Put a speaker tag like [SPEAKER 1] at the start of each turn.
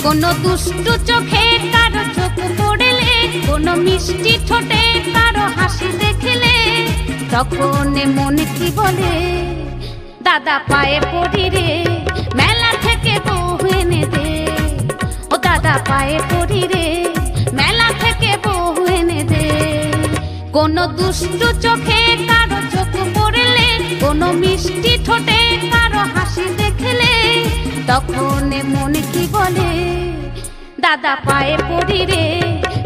[SPEAKER 1] কোনো দুষ্টু চোখে কারো চোখ পড়লে, কোনো মিষ্টি ঠোঁটে কারো হাসি দেখলে, তখন মনে কি বলে, দাদা পায়ে পড়ি রে, মেলা থেকে বউ এনে দে। ও দাদা পায়ে পড়ি রে, মেলা থেকে বউ এনে দে। কোনো দুষ্টু চোখে কারো চোখ পড়লে, কোনো মিষ্টি ঠোঁটে কারো হাসি দেখলে, তখন মনে কি বলে, দাদা পায়ে পড়ি রে।